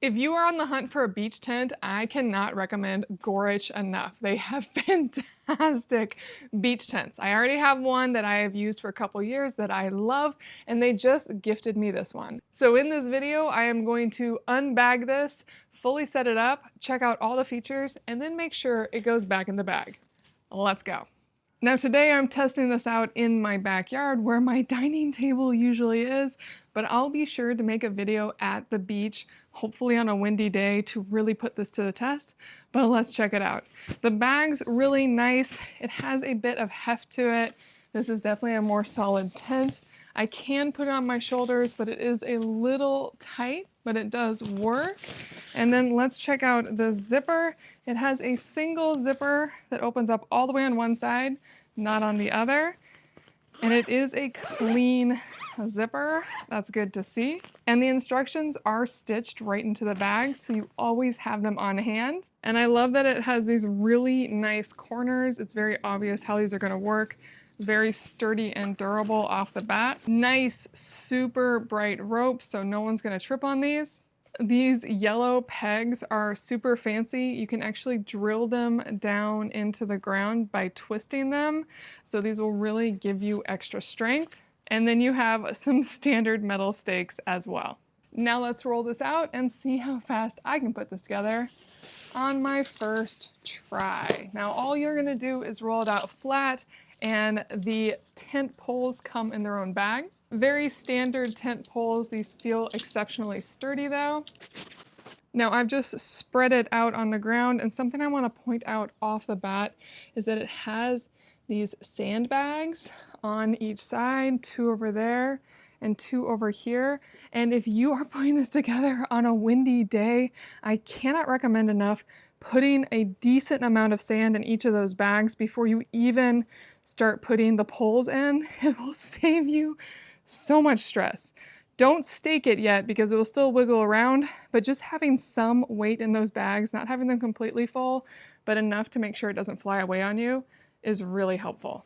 If you are on the hunt for a beach tent, I cannot recommend Gorich enough. They have fantastic beach tents. I already have one that I have used for a couple years that I love, and they just gifted me this one. So in this video, I am going to unbag this, fully set it up, check out all the features, and then make sure it goes back in the bag. Let's go. Now today I'm testing this out in my backyard where my dining table usually is, but I'll be sure to make a video at the beach, hopefully on a windy day, to really put this to the test. But let's check it out. The bag's really nice. It has a bit of heft to it. This is definitely a more solid tent. I can put it on my shoulders, but it is a little tight, but it does work. And then let's check out the zipper. It has a single zipper that opens up all the way on one side, not on the other. And it is a clean zipper. That's good to see. And the instructions are stitched right into the bag, so you always have them on hand. And I love that it has these really nice corners. It's very obvious how these are going to work. Very sturdy and durable off the bat. Nice, super bright rope, so no one's going to trip on these. These yellow pegs are super fancy. You can actually drill them down into the ground by twisting them. So these will really give you extra strength. And then you have some standard metal stakes as well. Now let's roll this out and see how fast I can put this together on my first try. Now all you're going to do is roll it out flat, and the tent poles come in their own bag. Very standard tent poles. These feel exceptionally sturdy though. Now I've just spread it out on the ground, and something I want to point out off the bat is that it has these sandbags on each side, 2 over there and 2 over here. And if you are putting this together on a windy day, I cannot recommend enough putting a decent amount of sand in each of those bags before you even start putting the poles in. It will save you so much stress. Don't stake it yet because it will still wiggle around, but just having some weight in those bags, not having them completely full, but enough to make sure it doesn't fly away on you, is really helpful.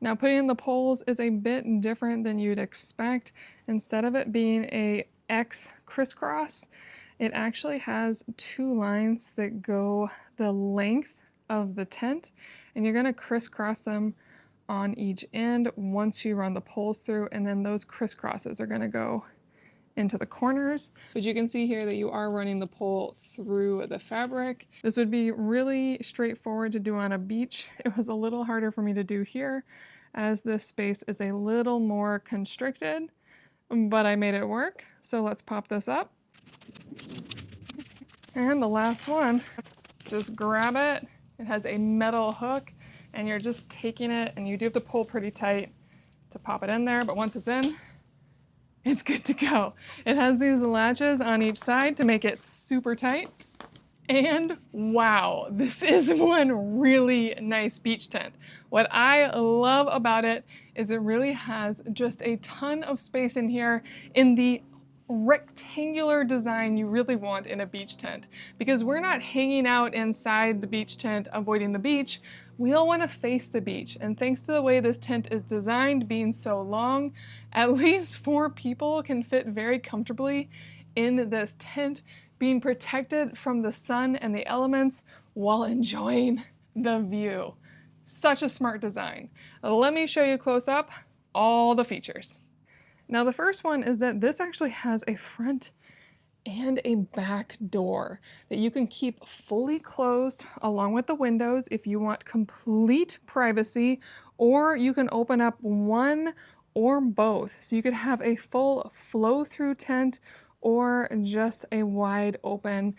Now putting in the poles is a bit different than you'd expect. Instead of it being a X crisscross, it actually has 2 lines that go the length of the tent, and you're going to crisscross them on each end once you run the poles through, and then those crisscrosses are going to go into the corners. But you can see here that you are running the pole through the fabric. This would be really straightforward to do on a beach. It was a little harder for me to do here as this space is a little more constricted, but I made it work. So let's pop this up. And the last one, just grab it. It has a metal hook, and you're just taking it, and you do have to pull pretty tight to pop it in there, but once it's in, it's good to go. It has these latches on each side to make it super tight. And wow, this is one really nice beach tent. What I love about it is it really has just a ton of space in here in the rectangular design you really want in a beach tent, because we're not hanging out inside the beach tent avoiding the beach. We all want to face the beach, and thanks to the way this tent is designed, being so long, at least 4 people can fit very comfortably in this tent, being protected from the sun and the elements while enjoying the view. Such a smart design. Let me show you close up all the features. Now the first one is that this actually has a front and a back door that you can keep fully closed along with the windows if you want complete privacy, or you can open up one or both. So you could have a full flow-through tent or just a wide open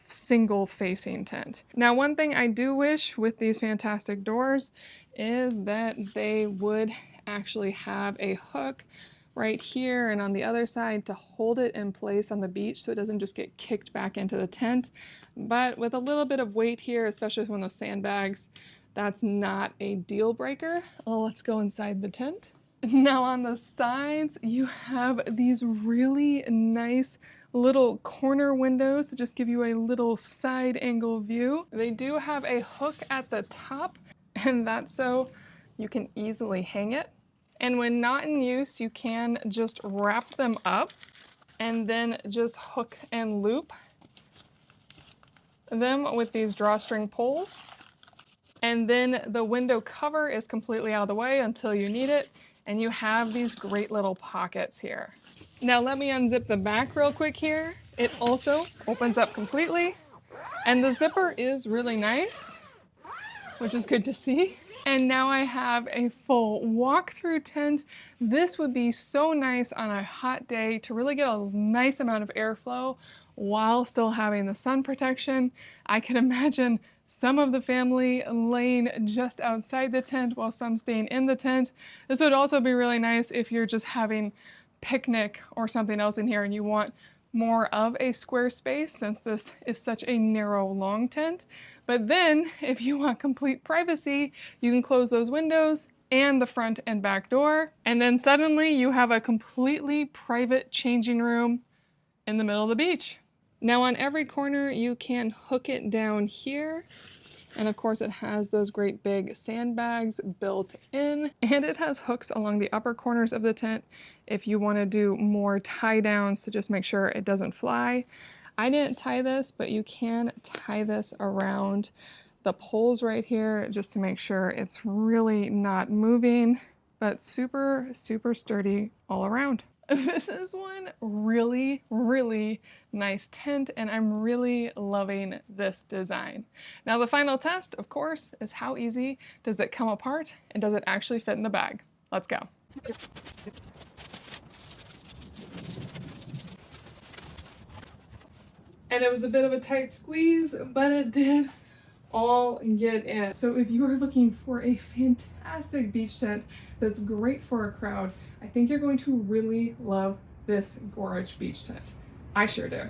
single facing tent. Now one thing I do wish with these fantastic doors is that they would actually have a hook right here and on the other side to hold it in place on the beach so it doesn't just get kicked back into the tent. But with a little bit of weight here, especially with those sandbags, that's not a deal breaker. Let's go inside the tent. Now on the sides, you have these really nice little corner windows to just give you a little side angle view. They do have a hook at the top, and that's so you can easily hang it. And when not in use, you can just wrap them up and then just hook and loop them with these drawstring poles. And then the window cover is completely out of the way until you need it, and you have these great little pockets here. Now let me unzip the back real quick here. It also opens up completely, and the zipper is really nice, which is good to see. And now I have a full walk-through tent. This would be so nice on a hot day to really get a nice amount of airflow while still having the sun protection. I can imagine some of the family laying just outside the tent while some staying in the tent. This would also be really nice if you're just having picnic or something else in here and you want more of a square space, since this is such a narrow long tent. But then if you want complete privacy, you can close those windows and the front and back door, and then suddenly you have a completely private changing room in the middle of the beach. Now on every corner you can hook it down here, and of course it has those great big sandbags built in, and it has hooks along the upper corners of the tent if you want to do more tie downs to just make sure it doesn't fly. I didn't tie this, but you can tie this around the poles right here just to make sure it's really not moving, but super, super sturdy all around. This is one really, really nice tent, and I'm really loving this design. Now the final test, of course, is how easy does it come apart and does it actually fit in the bag? Let's go. And it was a bit of a tight squeeze, but it did all get in. So if you are looking for a fantastic beach tent that's great for a crowd, I think you're going to really love this Gorich beach tent. I sure do.